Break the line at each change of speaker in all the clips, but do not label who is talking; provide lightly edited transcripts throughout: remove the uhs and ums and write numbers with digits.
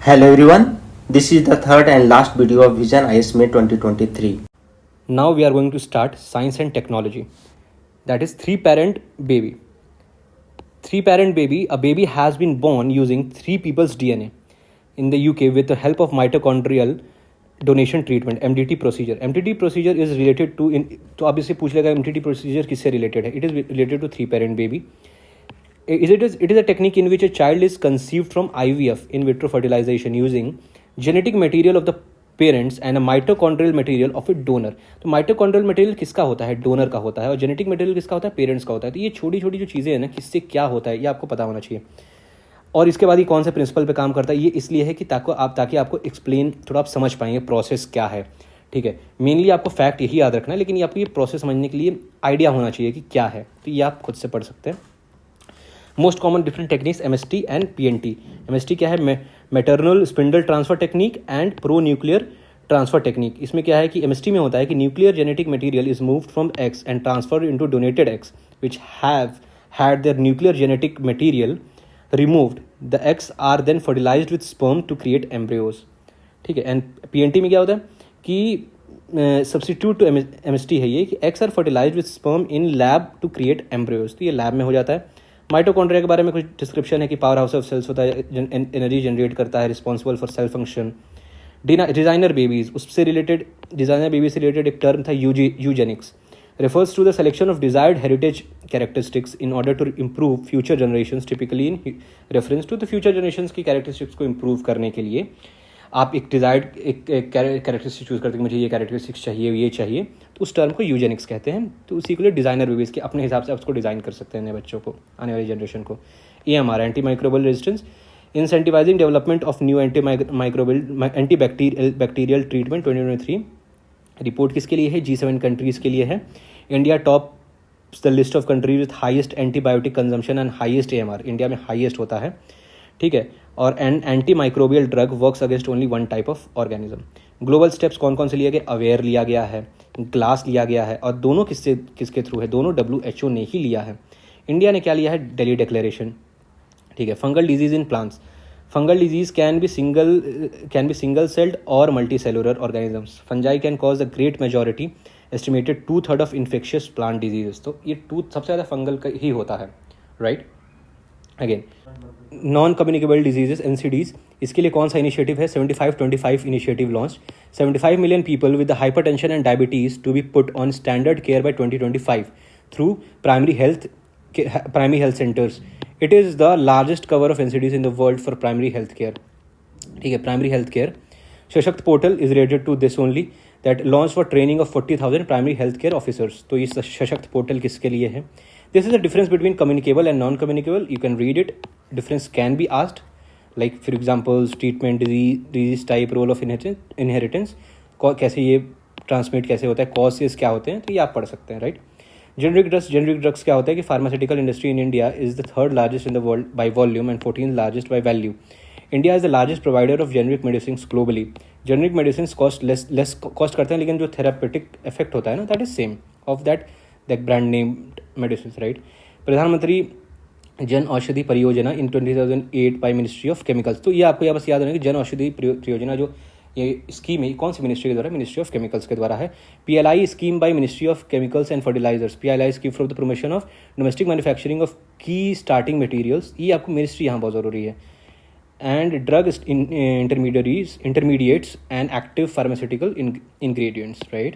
Hello everyone, this is the third and last video of Vision ISMA 2023.
Now we are going to start science and technology. That is three-parent baby. Three-parent baby, a baby has been born using three people's DNA in the UK with the help of mitochondrial donation treatment, MDT procedure. MDT procedure is related to, तो आप इससे पूछ लेगा MDT procedure किससे related है? It is related to three-parent baby. It is a technique in which a child is conceived from IVF, in vitro fertilization, using genetic material of the parents and mitochondrial material of A donor. तो mitochondrial material किसका होता है? Donor का होता है. और genetic material किसका होता है? पेरेंट्स का होता है. तो ये छोटी छोटी जो चीज़ें हैं ना, किससे क्या होता है ये आपको पता होना चाहिए. और इसके बाद ये कौन से प्रिंसिपल पे काम करता है, ये इसलिए है कि ताकि आपको एक्सप्लेन थोड़ा आप समझ पाएंगे प्रोसेस क्या है. ठीक है, मेनली आपको फैक्ट यही याद रखना है, लेकिन ये आपको ये प्रोसेस समझने के लिए आइडिया होना चाहिए कि क्या है. तो ये आप खुद से पढ़ सकते हैं. Most common different techniques MST and PNT. MST क्या है? Maternal spindle transfer technique and pronuclear transfer technique. इसमें क्या है कि MST में होता है कि nuclear genetic material is moved from eggs and transferred into donated eggs which have had their nuclear genetic material removed. The eggs are then fertilised with sperm to create embryos. ठीक है. And PNT में क्या होता है कि substitute to MST है ये कि eggs are fertilised with sperm in lab to create embryos. तो ये लैब में हो जाता है. माइटोकॉन्ड्रिया के बारे में कुछ डिस्क्रिप्शन है कि पावर हाउस ऑफ सेल्स होता है, एनर्जी जनरेट करता है, responsible for sale function. Designer babies, उससे रिलेटेड डिजाइनर बेबी से रिलेटेड एक टर्म था Eugenix. refers to the selection of desired heritage characteristics in order to improve future generations, typically in reference to the future generations की characteristics को improve करने के लिए आप एक डिजायर्ड एक कैरेक्टरिस्टिक चूज करते हैं. मुझे ये कैरेक्टरिस्टिक्स चाहिए, ये चाहिए, तो उस टर्म को यूजेनिक्स कहते हैं. तो उसी के लिए डिजाइनर बेबीज के अपने हिसाब से आप उसको डिज़ाइन कर सकते हैं नए बच्चों को, आने वाली जनरेशन को. AMR, anti microbial resistance, incentivising development of new anti bacterial treatment 2023. Report किसके लिए है? G7 कंट्रीज़ के लिए है. India top the list of countries with highest antibiotic consumption and highest AMR. India में हाईएस्ट होता है. ठीक है. और anti microbial drug works against only one type of organism. Global steps कौन कौन से लिए गए? अवेयर लिया गया है, ग्लास लिया गया है, और दोनों किसके थ्रू है? दोनों WHO ने ही लिया है. इंडिया ने क्या लिया है? दिल्ली डिक्लेरेशन. ठीक है. Fungal disease in plants. Fungal disease can be single celled और multi cellular organisms. Fungi can cause the great majority, estimated 2/3 of infectious plant diseases. तो ये सबसे ज़्यादा फंगल का ही होता है. Right. Again non communicable diseases NCDs, इसके लिए कौन सा इनिशिएटिव है? 75-25 initiative launch. 75 million people with hypertension and diabetes to be put on standard care by 2025 through primary health centres. It is the largest cover of NCDs in the world for primary health care. ठीक है. Primary health care. Sashakt portal is related to this only, that launch for training of 40,000 primary health care officers. तो ये सशक्त portal किसके लिए है? This is the difference between communicable and non-communicable. You can read it. Difference can be asked, like for example, treatment, disease type, role of inheritance. कैसे ये transmit कैसे होता है, कॉजेस क्या होते हैं, तो ये आप पढ़ सकते हैं. राइट. जेनरिक ड्रग्स क्या होता है कि pharmaceutical industry in India is the third largest in the world by volume and 14th largest by value. India is the largest provider of generic medicine globally. Generic medicine cost less cost करते हैं, लेकिन जो therapeutic effect होता है ना, that is same of that brand name medicine. Right. प्रधानमंत्री जन औषधि परियोजना इन 2008 by ministry of chemicals. तो ये आपको बस याद होना कि जन औषधि परियोजना जो ये स्कीम है, कौन सी मिनिस्ट्री के द्वारा? मिनिस्ट्री ऑफ केमिकल्स के द्वारा है. PLI scheme by ministry of chemicals and fertilisers. PLI scheme for the promotion of domestic manufacturing of key starting materials. ये आपको मिनिस्ट्री यहाँ बहुत ज़रूरी है. And drug intermediates and active pharmaceutical ingredients. Right.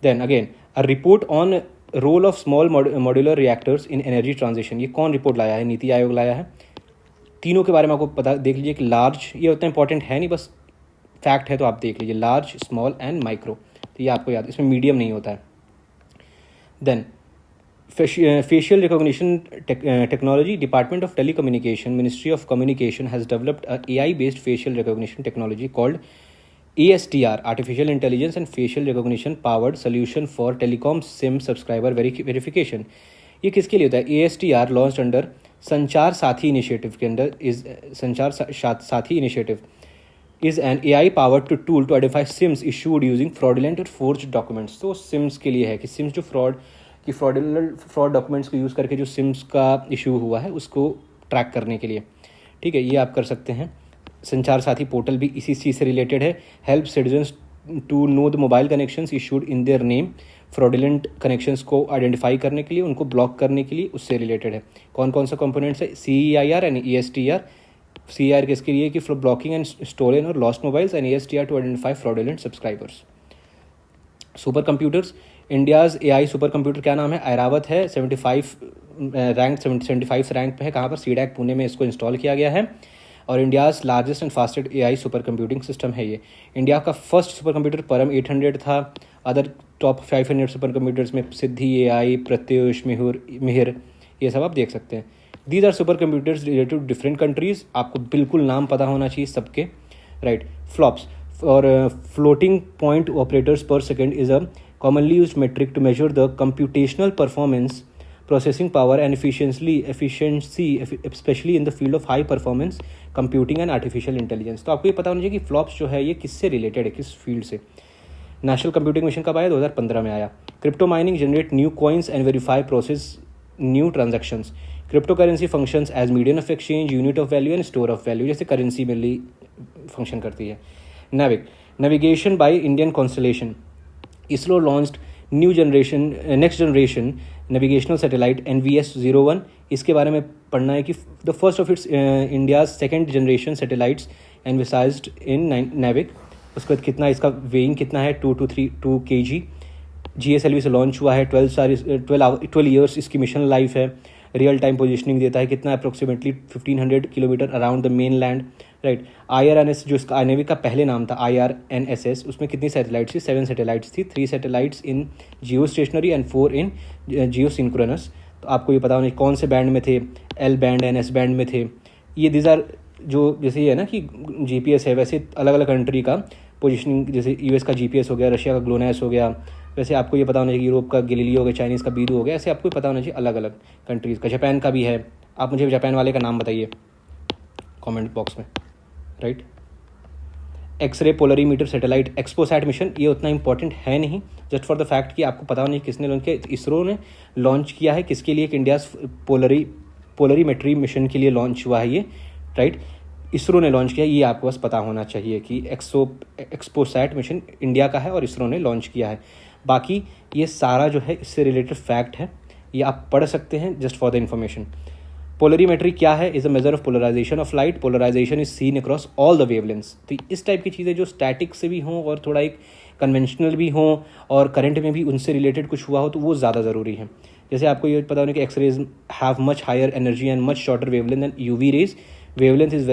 Then again a report on role of small modular reactors in energy transition. ये कौन report लाया है? नीति आयोग लाया है. तीनों के बारे में आपको पता देख लीजिए कि लार्ज, ये उतना इंपॉर्टेंट है नहीं, बस फैक्ट है तो आप देख लीजिए. लार्ज, स्मॉल एंड माइक्रो, तो ये आपको याद, इसमें मीडियम नहीं होता है. Then facial recognition technology. Department of telecommunication, ministry of communication has developed a AI based facial recognition technology called ASTR, Artificial Intelligence and Facial Recognition Powered Solution for Telecom SIM Subscriber Verification. ये किसके लिए होता है? ASTR launch under संचार साथी initiative के अंदर संचार साथी initiative is an AI powered tool to identify SIMs issued using fraudulent or forged documents. तो SIMs के लिए है कि SIMs जो फ्रॉड डॉक्यूमेंट्स को यूज़ करके जो SIMs का इशू हुआ है उसको ट्रैक करने के लिए. ठीक है. ये आप कर सकते हैं. संचार साथी पोर्टल भी इसी चीज़ से रिलेटेड है। Help citizens to know the mobile connections issued in their name, fraudulent connections को आइडेंटिफाई करने के लिए, उनको ब्लॉक करने के लिए उससे रिलेटेड है। कौन कौन सा कंपोनेंट्स है? CEIR and ESTR। CEIR किसके लिए कि फॉर ब्लॉकिंग एंड स्टोलन और lost mobiles, and ESTR to identify fraudulent subscribers. Supercomputers, India's AI supercomputer क्या नाम है? ऐरावत है। 75 रैंक पे है। कहाँ पर? CDAC पुणे में इसको इंस्टॉल किया गया है। और India's largest and fastest AI super computing system है ये। इंडिया का फर्स्ट सुपर कंप्यूटर परम 800 था। अदर टॉप 500 सुपर कंप्यूटर्स में सिद्धि AI, प्रत्युष, मिहिर, ये सब आप देख सकते हैं। These are supercomputers related to different countries. आपको बिल्कुल नाम पता होना चाहिए सबके, राइट। फ्लॉप्स और floating point operators per second is a commonly used metric to measure the computational performance, processing power and efficiency, especially in the field of high performance computing and artificial intelligence। तो आपको ये पता होना चाहिए कि flops जो है ये किससे रिलेटेड है, किस फील्ड से। नेशनल कंप्यूटिंग मिशन कब आया? 2015 में आया। Crypto mining generate new coins and verify process new transactions. Cryptocurrency functions as medium of exchange, unit of value and store of value, जैसे करेंसी मेनली फंक्शन करती है। Navigation by Indian constellation. ISRO launched next generation navigational satellite NVS-01। इसके बारे में पढ़ना है कि the first of its India's second generation satellites envisaged in NAVIC। उसके बाद कितना इसका वेइंग कितना है? 2 kg। GSLV से लॉन्च हुआ है। 12 ईयर्स इसकी मिशन लाइफ है। रियल टाइम पोजिशनिंग देता है कितना? Approximately 1500 kilometre around the main land, right. IRNS जो इसका नेवी का पहले नाम था IRNSS, उसमें कितनी सैटेलाइट्स थी? 7 सैटेलाइट्स थी। 3 satellites in Jio stationery and 4 in Jio synchronous. तो आपको ये पता होना कौन से बैंड में थे? L band and S band में थे ये। दीज आर जो जैसे ये है ना कि GPS है, वैसे अलग अलग कंट्री का पोजिशनिंग, जैसे US का GPS हो गया, रशिया का ग्लोनास हो गया, वैसे आपको ये पता होना चाहिए यूरोप का गैलीलियो हो गया, चाइनीज़ का बीरू हो गया, ऐसे आपको पता होना चाहिए अलग अलग कंट्रीज़ का। जापान का भी है। आप मुझे जापान वाले का नाम बताइए कमेंट बॉक्स में, right. X-ray polarimeter satellite XPoSat mission, ये उतना इंपॉर्टेंट है नहीं, जस्ट फॉर द फैक्ट कि आपको पता होना चाहिए किसने लॉन्च किया। ISRO ने लॉन्च किया है किसके लिए? कि इंडियाज़ पोलरीमेट्री मिशन के लिए लॉन्च हुआ है ये, राइट। ISRO ने लॉन्च किया, ये आपको बस पता होना चाहिए कि एक्सपोसैट मिशन इंडिया का है और ISRO ने लॉन्च किया है। बाकी ये सारा जो है इससे रिलेटेड फैक्ट है, ये आप पढ़ सकते हैं just for the information. Polarimetry क्या है? Is a measure of polarisation of light. Polarisation is seen across all the wavelengths. तो इस टाइप की चीज़ें जो स्टैटिक से भी हों और थोड़ा एक कन्वेंशनल भी हों और करंट में भी उनसे रिलेटेड कुछ हुआ हो, तो वो ज़्यादा ज़रूरी है। जैसे आपको ये पता होना कि X-rays have much higher energy and much shorter wavelength and UV rays. Wavelength is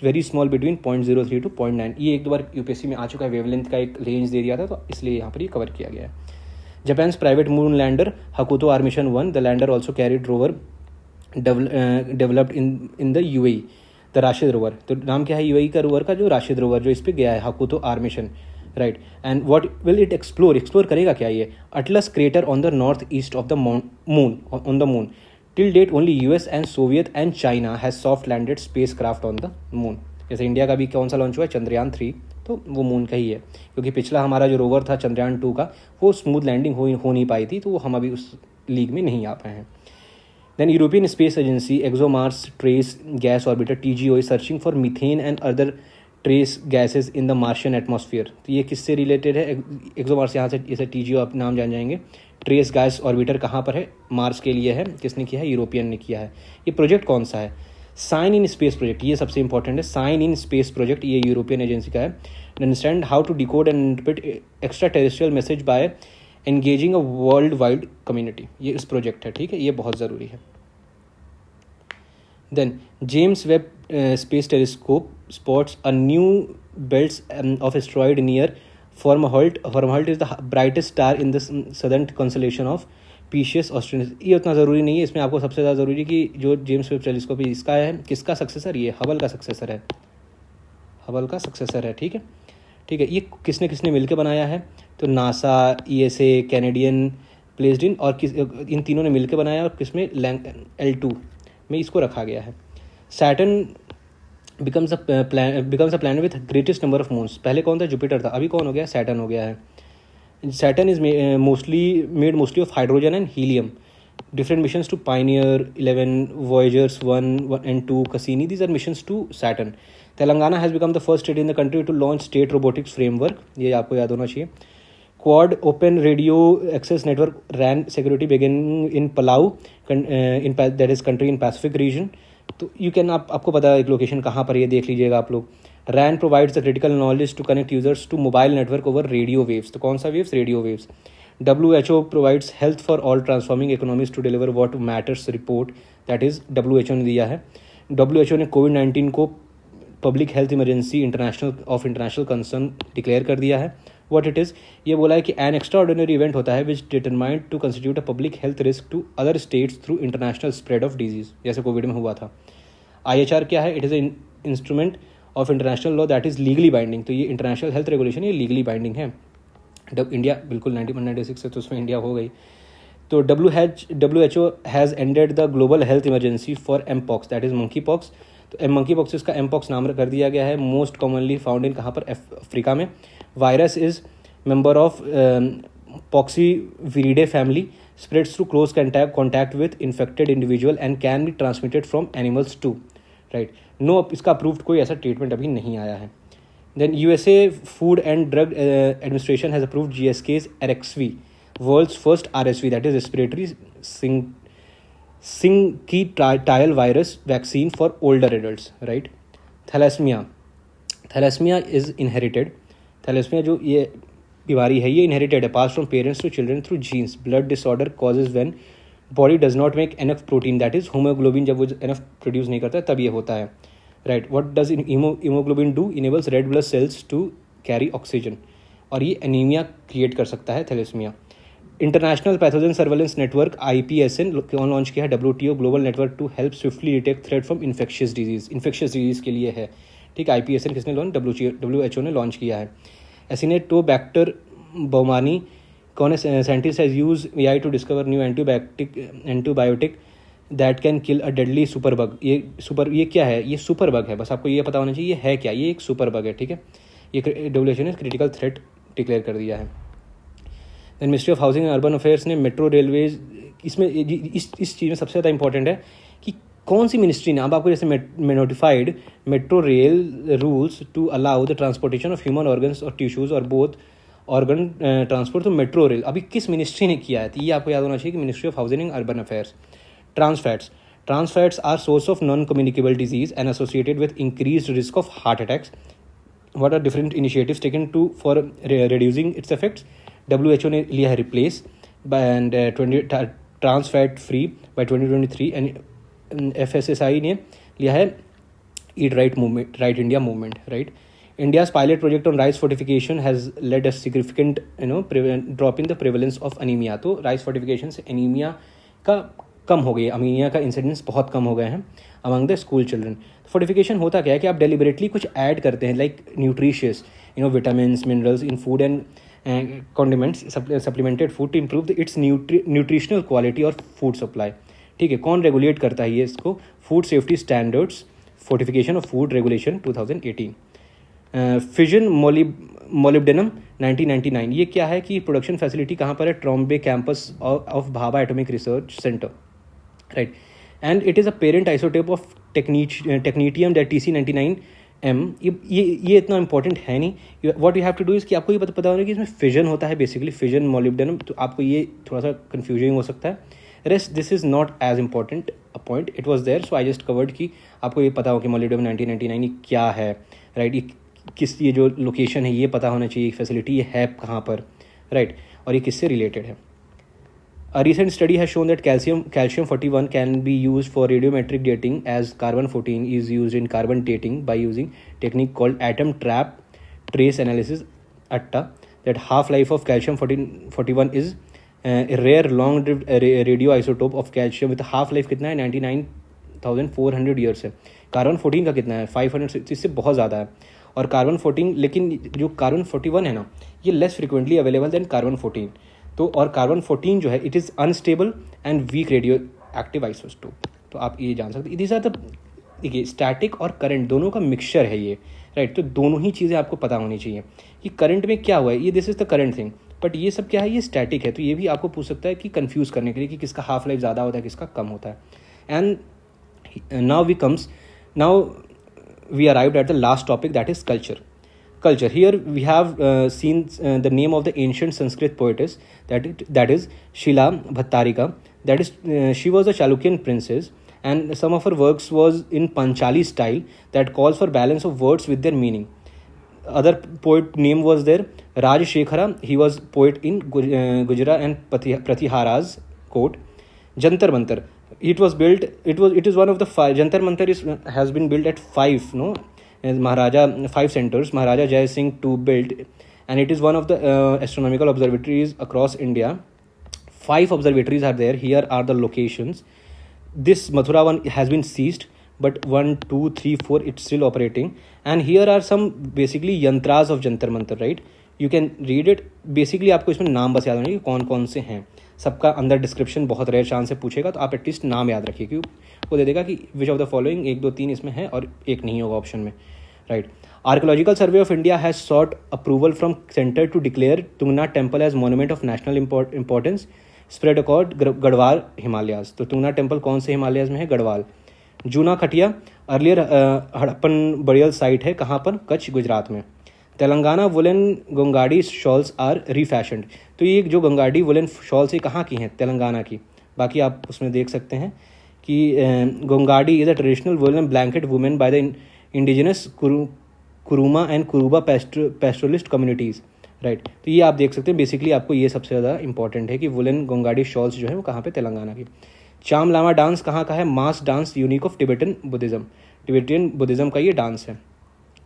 very small between 0.03 to 0.9। ये एक दो बार UPSC में आ चुका है, वेवलेंथ का एक रेंज दे दिया था, तो इसलिए यहाँ पर ये कवर किया गया है। Japan's private moon lander Hakuto R mission 1। The lander also carried rover developed in the UAE, the Rashid rover. तो नाम क्या है UAE का रोवर का? जो राशिद रोवर जो इस पर गया है, Hakuto R mission, right. And what will it explore करेगा क्या ये? Atlas crater on the north east of the moon, on the moon. Till date only US and Soviet and China has soft landed spacecraft on the moon. जैसे India का भी कौन सा launch हुआ है? चंद्रयान 3, तो वो मून का ही है, क्योंकि पिछला हमारा जो रोवर था चंद्रयान 2 का, वो स्मूथ लैंडिंग हो नहीं पाई थी, तो वो हम अभी उस लीग में नहीं आ पाए हैं। Then European Space Agency ExoMars Trace Gas Orbiter TGO is searching for methane and other trace gases in the Martian atmosphere। तो ये किससे रिलेटेड है? ExoMars, यहाँ से इसे TGO आप नाम जान जाएंगे। ट्रेस गैस ऑर्बिटर कहाँ पर है? मार्स के लिए है। किसने किया है? यूरोपियन ने किया है। ये प्रोजेक्ट कौन सा है? साइन इन स्पेस प्रोजेक्ट, ये सबसे इंपॉर्टेंट है। साइन इन स्पेस प्रोजेक्ट, ये यूरोपियन एजेंसी का है। Understand how to decode and interpret extraterrestrial message by engaging a worldwide community, ये इस प्रोजेक्ट है, ठीक है, ये बहुत ज़रूरी है। Then James Webb space telescope spots a new belts of asteroid near Fomalhaut. Fomalhaut is the brightest star in the southern constellation of Piscis Austrinus. ये उतना ज़रूरी नहीं है, इसमें आपको सबसे ज़्यादा ज़रूरी है कि जो जेम्स वेब टेलीस्कोप है इसका है, किसका सक्सेसर? ये हबल का सक्सेसर है, हबल का सक्सेसर है, ठीक है, ठीक है। ये किसने किसने मिलकर बनाया है? तो NASA, ESA, Canadian placed in, और इन तीनों ने मिलकर बनाया, और किसमें? L2 में इसको रखा गया है। Saturn becomes a planet with greatest number of moons. पहले कौन था? जुपिटर था, अभी कौन हो गया? सैटर्न हो गया है। Saturn is made mostly of hydrogen and helium. Different missions to Pioneer 11, Voyagers 1 and 2, Cassini, these are missions to Saturn. Telangana has become the first state in the country to launch state robotics framework, ये आपको याद होना चाहिए. Quad open radio access network RAN security begin in Palau, in that is country in Pacific region. तो you can आपको पता है एक लोकेशन कहाँ पर, ये देख लीजिएगा आप लोग. RAN provides the critical knowledge to connect users to mobile network over radio waves. तो कौन सा waves? Radio waves. WHO provides health for all transforming economies to deliver what matters report, that is WHO ने दिया है. WHO ने कोविड-19 को public health emergency international concern declare कर दिया है. व्हाट इट इज़, ये बोला है कि एन एक्स्ट्रा ऑर्डिनरी इवेंट होता है which determined to constitute a public health risk to other states through international spread of disease, जैसे कोविड में हुआ था. IHR क्या है? It is an instrument of international law that is legally binding. तो ये इंटरनेशनल हेल्थ रेगुलेशन ये legally binding है. इंडिया बिल्कुल 1996 से तो उसमें इंडिया हो गई. तो WHO has ended the global health emergency for mpox, that is monkey pox. तो मंकी पॉक्स इसका एमपॉक्स नाम कर दिया गया है. मोस्ट कॉमनली फाउंड इन कहाँ पर? अफ्रीका में. Virus is member of Poxviridae family, spreads through close contact with infected individual and can be transmitted from animals to. Right. No, इसका अप्रूव्ड कोई ऐसा ट्रीटमेंट अभी नहीं आया है. Then USA Food and Drug Administration has approved GSK's Arexvy, world's first RSV, that is respiratory syncytial virus vaccine for older adults. Right. Thalassemia is inherited. Thalassemia जो ये बीमारी है ये इनहेरिटेड है, pass from parents to children through genes. Blood disorder causes when body does not make enough protein, that is haemoglobin, जब वो enough produce नहीं करता तब ये होता है. Right. What does haemoglobin do? Enables red blood cells to carry oxygen, और ये एनीमिया क्रिएट कर सकता है, thalassaemia. International pathogen surveillance network IPSN कौन लॉन्च किया है? WTO global network to help swiftly detect threat from infectious disease के लिए है. ठीक. IPSN किसने लॉन्च? WHO ने लॉन्च किया है. एसिनेटोबैक्टर बौमानी कौन है? Scientist has use AI to discover new antibiotic that can kill a deadly superbug. ये क्या है? ये सुपर बग है, बस आपको ये पता होना चाहिए ये है क्या. ये एक सुपर बग है. ठीक है. ये WHO ने क्रिटिकल थ्रेट डिक्लेयर कर दिया है. Then ministry of housing and urban affairs ने मेट्रो रेलवेज, इसमें इस चीज़ में सबसे ज़्यादा इंपॉर्टेंट है कि कौन सी मिनिस्ट्री ने, अब आपको जैसे notified metro rail rules to allow the transportation of human organs और टिश्यूज़ और बोथ ऑर्गन ट्रांसपोर्ट. तो मेट्रो रेल अभी किस मिनिस्ट्री ने किया है? तो ये आपको याद होना चाहिए कि ministry of housing and urban affairs. Trans fats are source of non-communicable disease and associated with increased risk of heart attacks. What are different initiatives taken for reducing its effects? WHO ने लिया है replace and trans fat free by 2023 and FSSAI ने लिया है Eat Right movement, Right India movement. Right. India's pilot project on rice fortification has led a significant drop in the prevalence of anemia. तो rice fortification से anemia का कम हो गई है, anaemia का इंसिडेंस बहुत कम हो गए हैं among the school children. Fortification होता क्या है कि आप डेलिबरेटली कुछ ऐड करते हैं, like nutritious vitamins minerals in food and condiments supplemented food to improve its nutritional quality और फूड सप्लाई. ठीक है. कौन रेगुलेट करता है ये इसको? Food safety standards fortification of food regulation 2018. Fission molybdenum 1999, ये क्या है कि प्रोडक्शन फैसिलिटी कहाँ पर है? Trombay campus of Bhabha atomic research centre. Right. And it is a parent isotope of technetium that TC99M. ये इतना इंपॉर्टेंट है नहीं. What you have to do is कि आपको ये पता होना कि इसमें फिजन होता है, बेसिकली फिजन मोलिब्डेनम. तो आपको ये थोड़ा सा कन्फ्यूजिंग हो सकता है. Rest this is not as important a point, it was there, so I just covered कि आपको ये पता हो कि मोलिब्डेनम 1999 ये क्या है. राइट. ये जो लोकेशन है ये पता होना चाहिए, फैसिलिटी ये है कहाँ पर. राइट. और ये किससे रिलेटेड है? A recent study has shown that calcium-41 can be used for radiometric dating, as carbon-14 is used in carbon dating by using technique called atom trap trace analysis (ATTA). That half-life of calcium-41 is a rare long-lived radioisotope of calcium with half-life कितना है? 99,400 years है. कार्बन-14 का कितना है? 500, इससे बहुत ज़्यादा है. और कार्बन-14, लेकिन जो कार्बन-41 है ना, ये less frequently available than carbon fourteen. तो और कार्बन-14 जो है it is unstable and weak radioactive isotope. तो आप ये जान सकते. दीज आर द, देखिए, स्टैटिक और करंट दोनों का मिक्सचर है ये. राइट. तो दोनों ही चीज़ें आपको पता होनी चाहिए कि करंट में क्या हुआ है. ये this is the current thing, but ये सब क्या है? ये स्टैटिक है. तो ये भी आपको पूछ सकता है कि कन्फ्यूज़ करने के लिए कि किसका हाफ लाइफ ज़्यादा होता है, किसका कम होता है. And now we arrived at the last topic, that is culture. Culture. Here we have seen the name of the ancient Sanskrit poetess, that is Shila Bhattarika. That is, she was a Chalukyan princess, and some of her works was in Panchali style that calls for balance of words with their meaning. Other poet name was there, Raj Shekhara. He was poet in Gujarat and Pratihara's court. Jantar Mantar. It was built. It is one of the five. Jantar Mantar has been built at five. No, as Maharaja, 5 centers. Maharaja Jai Singh II built, and it is one of the astronomical observatories across India. 5 observatories are there. Here are the locations. This Mathura one has been ceased, but 1, 2, 3, 4 it's still operating. And here are some basically yantras of Jantar Mantar, right? You can read it. Basically आपको इसमें नाम बस याद होने कि कौन कौन से हैं. सबका अंदर डिस्क्रिप्शन बहुत रेयर चांस से पूछेगा, तो आप एटलीस्ट नाम याद रखिए, क्यों वो दे देगा कि विच ऑफ द फॉलोइंग 1, 2, 3 इसमें है और एक नहीं होगा ऑप्शन में, right. Archaeological survey of India has sought approval from centre to declare Tungnath temple as monument of national importance spread accord Garhwal Himalayas. तो तुंगनाथ टेम्पल कौन से हिमालयाज में है? गढ़वाल. जूना खटिया अर्लियर हड़प्पन बरियल साइट है, कहाँ पर? कच्छ, गुजरात में. Telangana woollen gongadi shawls are refashioned. तो ये जो गंगाड़ी वुलन शॉल्स ये कहाँ की हैं? तेलंगाना की. बाकी आप उसमें देख सकते हैं कि gongadi is a traditional woollen blanket woven by the indigenous Kuruma and Kuruba pastoralist communities, right. तो ये आप देख सकते हैं. बेसिकली आपको ये सबसे ज़्यादा इंपॉर्टेंट है कि वुलन गंगाड़ी शॉल्स जो है वो कहाँ पे? तेलंगाना की. चाम लामा डांस कहाँ का है? Mask dance unique of Tibetan Buddhism. Tibetan Buddhism का ये डांस है.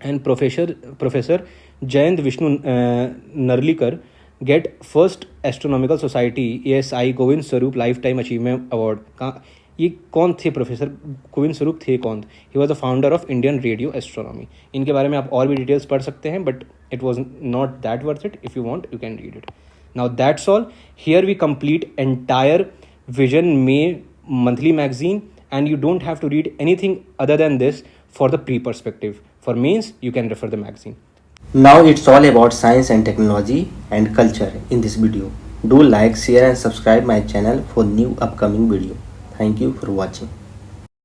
And professor Jayant Vishnu Narlikar get first astronomical society ASI Govind Swarup life time achievement award. कहाँ ये कौन थे? प्रोफेसर गोविंद स्वरूप थे कौन? He was the founder of Indian radio astronomy. इनके बारे में आप और भी डिटेल्स पढ़ सकते हैं, but it was not that worth it. If you want you can read it. Now that's all. Here we complete entire vision May monthly magazine, and you don't have to read anything other than this for the pre-perspective. For mains, you can refer the magazine.
Now it's all about science and technology and culture in this video. Do like, share and subscribe my channel for new upcoming video. Thank you for watching.